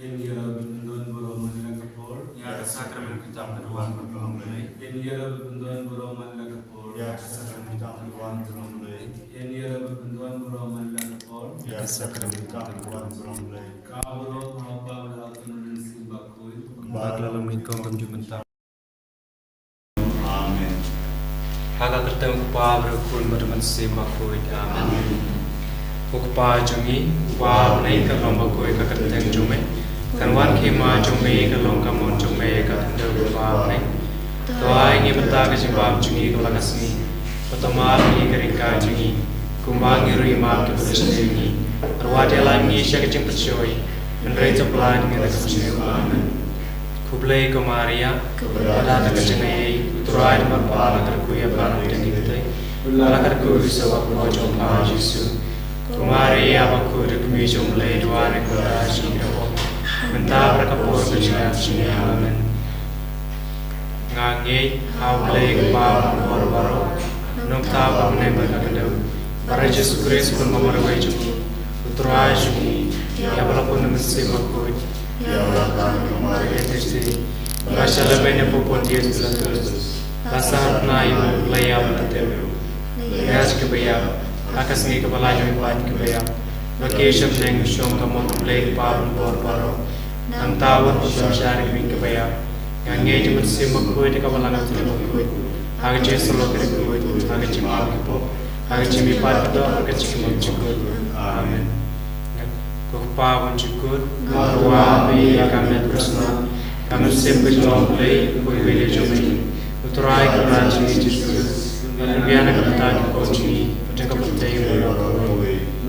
In Europe, Bunduan Buroman Lakapur, Ya Sacrament kita berdoa berdoa mulai. In Europe, Bunduan Buroman Lakapur, Ya Sacrament kita berdoa berdoa mulai. In Europe, Bunduan Buroman Lakapur, Ya Sacrament kita berdoa berdoa mulai. Kaburo Hapa Latunun Simbakui, Baglalang mikau kamjumentar. Amen. Haga kertang kupa berkul berman simbakui. Amen. Kupa jungi kupa naik ke lomba koi ke kertang jume. Kanwan kima jume ke long kamon jume ke tenda kupa naik. Doa ini beta ke jimbab jungi ke lakasmi. Pertama ini kerika jungi. Kumbangi rima ke bersedengi. Arwada lagi syak jeng percoi. Menderita pelan dengan kepercayaan. Amen. Kublai ke Maria, pada tak kecenai, uturai marpala terkuya barang dan kita, belakar ku sawak pojok Yesus. Ku Maria baku dekmi jumlai dua rekorasi dapur, mentah berkapur kecingat sini amen. Ngangi, hablai kepala baru-baru, nukta bangunai berkakadau, para Yesus Kristus pun memerwai jumlah, uturai jumlah, ya walaupun mesti baku. Ya Allah kemarin Kristi, rasa lebihnya popon dia Kristus. Rasa naik layam tertemu. Layas kebayam, akas ni kepala jom pan kebayam. Location yang syom kamu play pabun bor. Antawat syom syari kami kebayam. Yang ngej mensimak kuat kepala ngat terima kuat. Agak jeslo kuat, agak cimak kuat, agak cimipat kuat, agak cimak cukup. Amen. Pawon cukup, marwa bi kami bersama, kami sempit lomplay, boleh jomai, uturai kerajaan Yesus, berbiana kebetulan kocini, berjangka bertemu.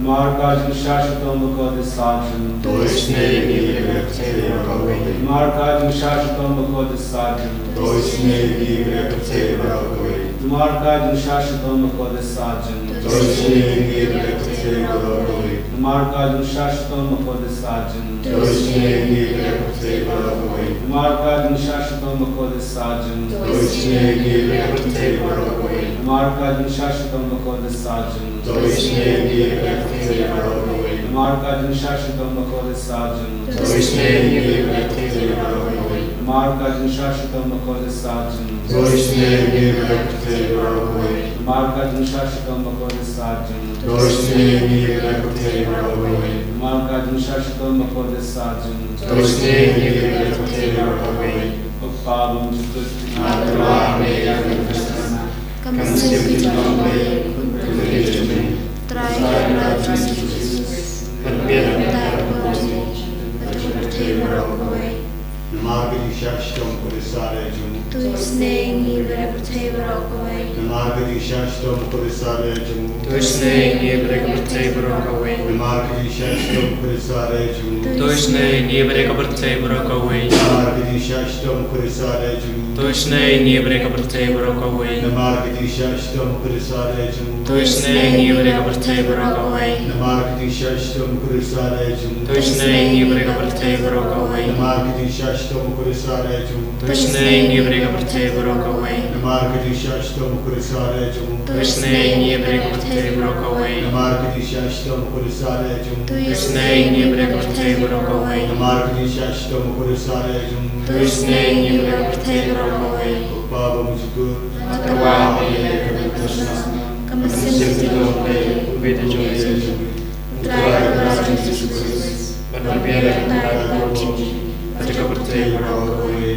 Marka Jumshashitom Bako Sajam, Doisne ini berkata berkawai. Marka Jumshashitom Bako Sajam, Doisne ini berkata berkawai. Marka Jumshashitom Bako Sajam, Doisne ini berkata berkawai. Marka Jumshashitom Bako Sajam, Doisne ini berkata berkawai. Marka Jumshashitom Bako Sajam, Doisne ini berkata berkawai. Marka Jumshashitom Bako Sajam, Doisne ini berkata berkawai. Marka Jumshashitom Bako Sajam, Doisne ini berkata berkawai. Marka Jumshashitom Bako Sajam, Doisne ini berkata berkawai. Marka Jumshashitom Bako Sajam, Doisne ini berkata berkawai. Marka Jumshashitom Bako Sajam, Doisne ini berkata berkawai. Pabum Jukut, Doa mereka bersama, kami sempit lomplay, boleh jomai. Terakhir kerajaan Yesus, Berbiana tak berkawai, berkawai. Margari Shashtam Purisare Jum. Tuisne ini berkawai. Margari Shashtam Purisare Jum. Doisne ini berkata berkawai. Margari Shashtam Purisare Jum. Doisne ini berkata berkawai. Margari Shashtam Purisare Jum. Doisne ini berkata berkawai. Margari Shashtam Purisare Jum. Doisne ini berkata berkawai. Margari Shashtam Purisare Jum. Doisne ini berkata berkawai. Margari Shashtam Purisare Jum. Doisne ini berkata berkawai. Margari Shashtam Purisare Jum. Doisne ini berkata berkawai. Margari Shashtam Purisare Jum. Doisne ini berkata berkawai. Margari Shashtam Purisare Jum. Doisne ini berkata berkawai. Baba Mujkur. Doa mereka bersama, kami sempit lomplay, beda jomai. Terakhir kerajaan Yesus, berbiana kebetulan kocini, berjangka berkawai.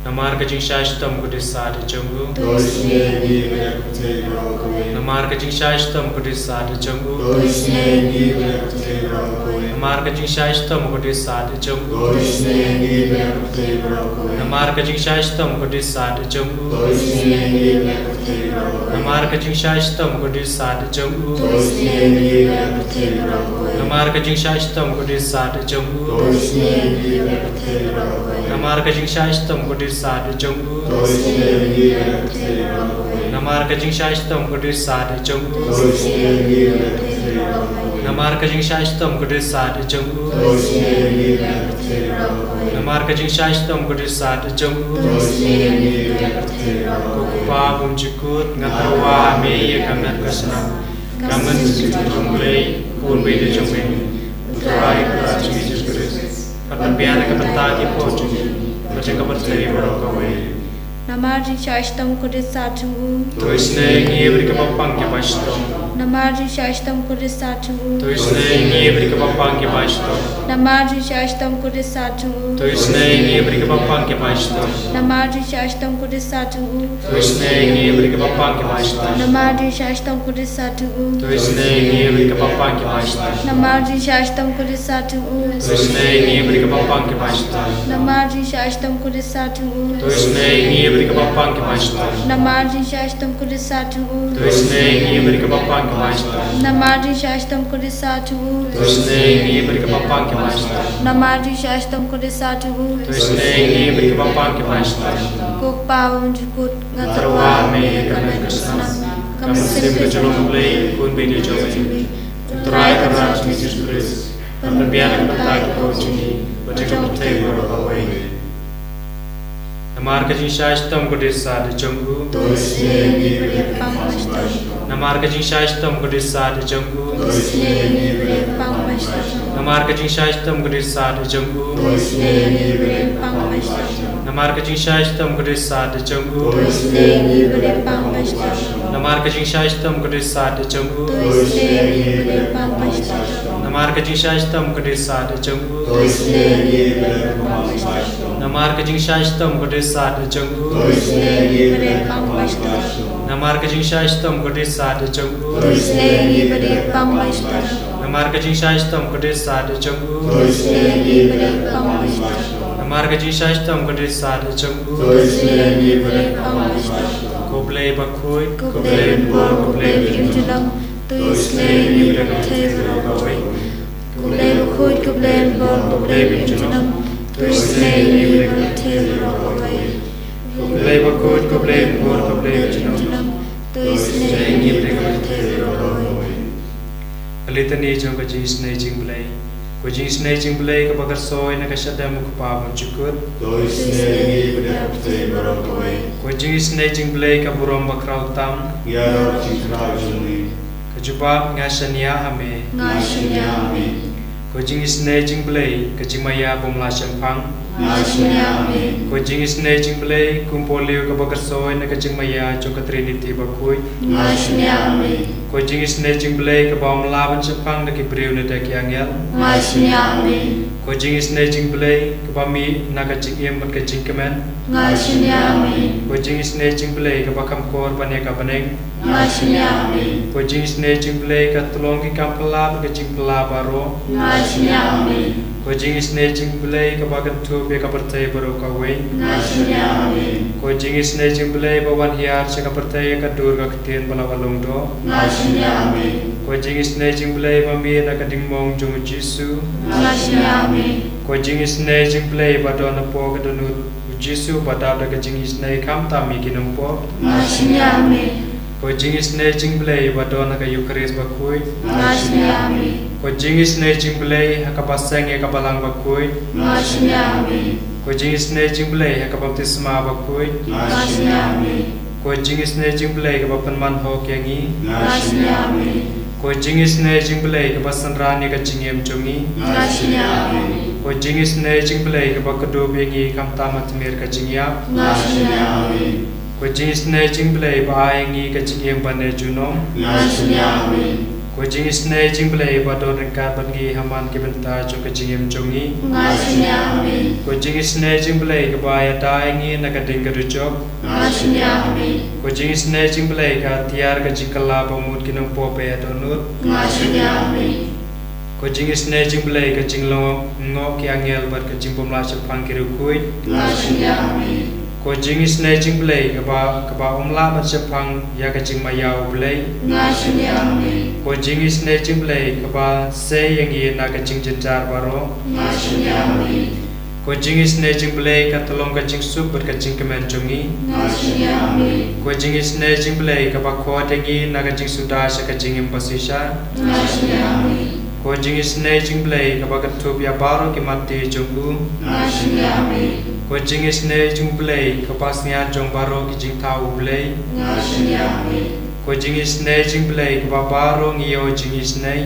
Namar kajing shashtam kudisad janggu. Doisne ini berkata berkawai. Namar kajing shashtam kudisad janggu. Doisne ini berkata berkawai. Namar kajing shashtam kudisad janggu. Doisne ini berkata berkawai. Namar kajing shashtam kudisad janggu. Doisne ini berkata berkawai. Namar kajing shashtam kudisad janggu. Doisne ini berkata berkawai. Namar kajing shashtam kudisad janggu. Doisne ini berkata berkawai. Namar kajing shashtam kudisad janggu. Doisne ini berkata berkawai. Namar kajing shashtam kudisad janggu. Doisne ini berkata berkawai. Namar kajing shashtam kudisad janggu. Doisne ini berkata berkawai. Namar kajing shashtam kudisad janggu. Doisne ini berkata berkawai. Pabum jukut ngatarwa me ye kamet kasna. Kamen jumlay, kun beda jomai. Uturai kerajaan Yesus Kristus. Perbiana kepertagi pojuni, macam kepercayaan berokawai. Namar Shashtam Kudisatu, Tuisne ngibri kepapang ke bastom. Namar Shashtam Kudisatu, Tuisne ngibri kepapang ke bastom. Namar Shashtam Kudisatu, Tuisne ngibri kepapang ke bastom. Namar Shashtam Kudisatu, Tuisne ngibri kepapang ke bastom. Namar Shashtam Kudisatu, Tuisne ngibri kepapang ke bastom. Namar Shashtam Kudisatu, Tuisne ngibri kepapang ke bastom. Namar Shashtam Kudisatu, Tuisne ngibri kepapang ke bastom. Namar Shashtam Kudisatu, Tuisne ngibri kepapang ke bastom. Namar Shashtam Kudisatu, Tuisne ngibri kepapang ke bastom. Namar Shashtam Kudisatu, Tuisne ngibri kepapang ke bastom. Kukpawon Jukut Terwa Ngatarwa me kami kesana, kami sim ke jalur play kun bini jomai. Terai kerana Yesus Kristus, perbiana kepertagi pojuni, macam kepercayaan berokawai. Namar kajing syaitam ko desa de jonggu. Tuisne Nibri Pangmashtam, Namar kajing syaitam ko desa de jonggu. Tuisne Nibri Pangmashtam, Namar kajing syaitam ko desa de jonggu. Tuisne Nibri Pangmashtam, Namar kajing syaitam ko desa de jonggu. Tuisne Nibri Pangmashtam, Namar kajing syaitam ko desa de jonggu. Tuisne Nibri Pangmashtam, Namar kajing syaitam ko desa de jonggu. Tuisne Nibri Pangmashtam, Namar kajing syaitam ko desa de jonggu. Tuisne Nibri Pangmashtam, Namar kajing syaitam ko desa de jonggu. Tuisne Nibri Pangmashtam, Namar kajing syaitam ko desa de jonggu. Tuisne Nibri Pangmashtam, Namar kajing syaitam ko desa de jonggu. Tuisne Nibri Pangmashtam, Koblei bakui, Koblei Bor Koblei Bimjilam, Tuisne Nibri Pangmashtam, Koblei Bakut Koblei Bor Koblei Bimjilam, Tuisne Nibri Pangmashtam, Koblei bakui, koblei bor, koblei bimjilam, Tuisne Nibri Pangmashtam. Alitani jong ka jing snai jing blai. Ko jing snai jing blai ka bagar soy na ka shadam ko pa mo chukut. Tuisne Nibri Pangmashtam. Ko jing snai jing blai ka burom bakrau tam. Yarok Chitrajuni, Ka jubab nga shania ame. Nashanyami, Ko jing snai jing blai ka jimaya bomla shampang. Nashanyami, Ko jing snai jing blai kumpoliu ka bagar soy na ka jimaya jong ka trinity bakui. Nashanyami, Ko jing snai jing blai ka bom laban shampang na ki briu na da ki angel. Nashanyami, Ko jing snai jing blai ka bami na ka jing yem ka jing kemen. Nashanyami, Ko jing snai jing blai ka bakam kor bane ka baneng. Nashanyami, Ko jing snai jing blai ka tulong ki kam pelab ka jing pelab baro. Nashanyami, Ko jing snai jing blai ka bagan tu be ka percaya baro ka wei. Nashanyami, Ko jing snai jing blai bawan hiar se ka percaya ka dur ka ketien bala walong do. Nashanyami, Ko jing snai jing blai bami na ka ding mong jung Jisu. Nashanyami, Ko jing snai jing blai badon po ka donut Jisu badab da ka jing snai kam tami kinampo. Nashanyami, Ko jing snai jing blai badon ka Eucharist bakui. Nashanyami, Ko jing snai jing blai ka pasang ka balang bakui. Nashanyami, Ko jing snai jing blai ka baptisma bakui. Nashanyami, Ko jing snai jing blai ka bapanman ho kyangi. Nashanyami, Ko jing snai jing blai ka basanrani ka jingem chungi. Nashanyami, Ko jing snai jing blai ka bakadu bengi kam tamat mer ka jingyap. Nashanyami, Ko jing snai jing blai ba aingi ka jingem bane junom. Nashanyami, Ko jing snai jing blai ba don ka bangi haman ki benta jo ka jingem chungi. Nashanyami, Ko jing snai jing blai ka ba ya ta aingi na ka ding ka rujok. Nashanyami, Ko jing snai jing blai ka tiar ka jingkala ba mut kinang po pe donut. Nashanyami, Ko jing snai jing blai ka jinglo ngo ki angel bar ka jing pomla chapang ki rukui. Nashanyami, Ko jing snai jing blai ka ba umla ba chapang ya ka jing mayau blai. Nashanyami, Ko jing snai jing blai ka ba se yang ye na ka jing jentar baro. Nashanyami, Ko jing snai jing blai ka tolong ka jing sup bar ka jing kemen chungi. Nashanyami, Ko jing snai jing blai ka ba ko dengi na ka jing suda sa ka jing impasisha. Nashanyami, Ko jing snai jing blai ka ba ka tup ya baro ki mati junggu. Nashanyami, Ko jing snai jing blai ka pas nya jong baro ki jing tau blai. Nashanyami, ko jingis nei jing play ko babarong iyo jingis nei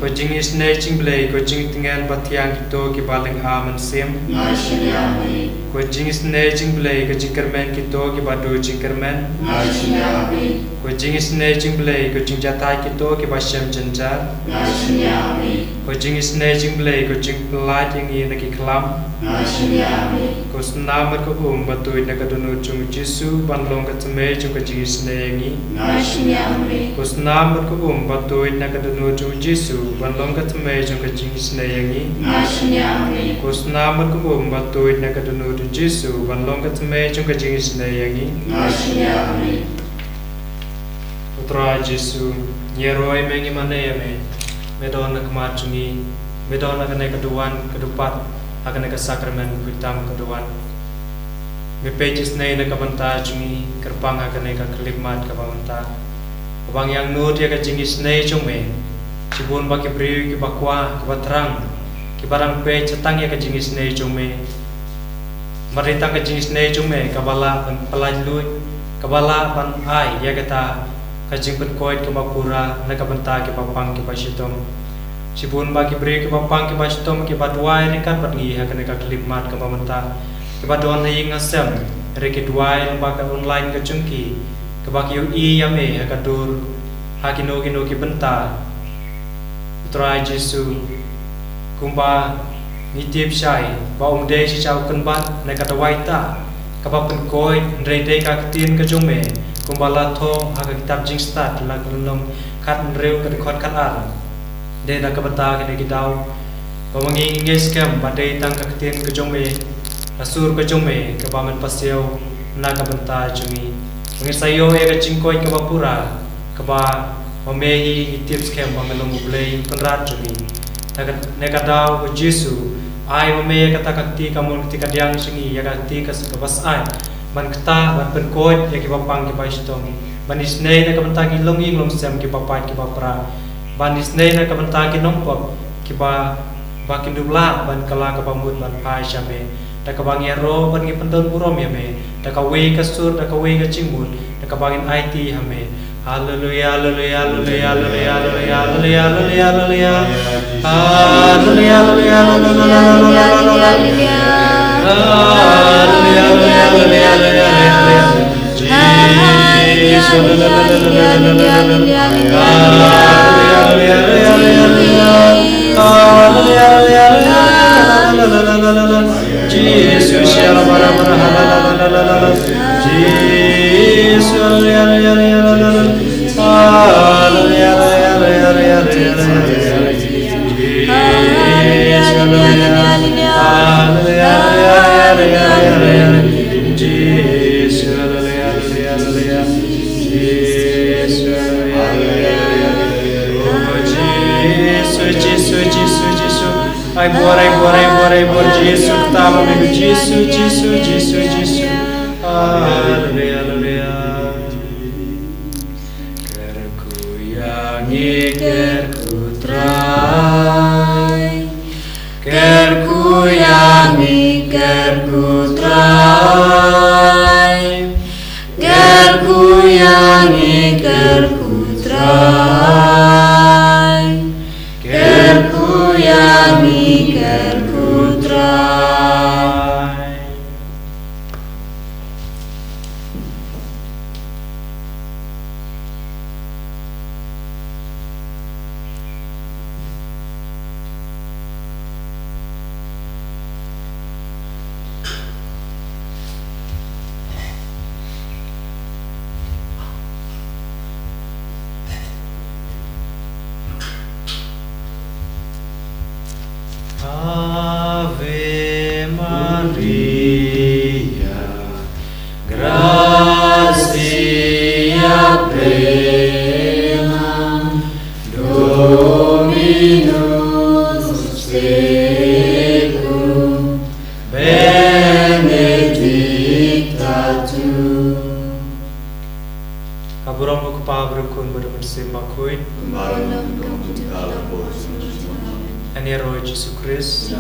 ko jingis nei jing play ko jing tingan batiang kito ki baling aman sim ko jingis nei jing play ko jingkermen kito ki bado jingkermen ko jingis nei jing play ko jing jatai kito ki basyam janjar ko jingis nei jing play ko jing pelat yang i naki kelam ko senamat ko batui nakadunu chung Jesu banlong katme chung ko jingis nei yang i ko senamat ko batui nakadunu chung Jesu banlong katme chung ko jingis nei yang i ko senamat ko batui nakadunu chung Jesu banlong katme chung ko jingis nei yang i Putra Jesu nyeroi mengi mana ya medon nak macungi medon nak naik keduan kedupat akan naik sakramen hitam keduan mepejis nei nak kabanta cungi kerpang akan naik kelikmat kabanta abang yang nur dia kejingis nei cume cibun baki beri ki bakwa ki batrang ki barang pe cetang ya kejingis nei cume maritang kejingis nei cume kabala pelajlui kabala pan ai ya kata kajing penkoit ke bapura nak kabanta ke papang ke pasitom sibun bagi beri ke papang ke pasitom ke badwai rekan patngi akan ka klipmat ke pamenta ke badon hing asam reke duai lembaga online ke cungki ke bagi i yame akadur hakino kino ke benta Putra Jesu kumba nitip syai ba umde si chau kenbat nak kadawai ta ke penkoit rede ka ketin ke jume kumbala tho aga kitab jing start la kulong kat reu ke khot kat ar de da ka bata ke gidau bawangi nges kam badai tang ka ketien ke jome asur ke jome ke bamen paseu na ka banta jumi ngisayo e ka jingkoi ke bapura ke ba mehi tips kam bamelong blei konrat jumi ne ka dau Jesu ai me kata kakti kamun ketika diang singi ya kakti kas kebas ai ban kata ban penkoit ya ki bapang ki baistom ban isnei na kabanta ki longing long sem ki papai ki bapra ban isnei na kabanta ki nompok ki ba ki dubla ban kala ka pamut ban pai syame da ka bangi ro ban ki penton purom ya me da ka we ka sur da ka we ka cingmut da ka bangin IT hame haleluya haleluya haleluya haleluya haleluya haleluya haleluya haleluya haleluya haleluya Ai bora Jesu tava amigo Jesu aleluia aleluia quer ku yangi quer ku trai quer ku yangi quer ku trai quer ku yangi quer ku trai quer ku yangi quer ku trai Ave Maria, gratia plena, Dominus tecum, benedicta tu. Kaburam buku pabrukun berbersembah kuih. Ani roh Yesus Kristus.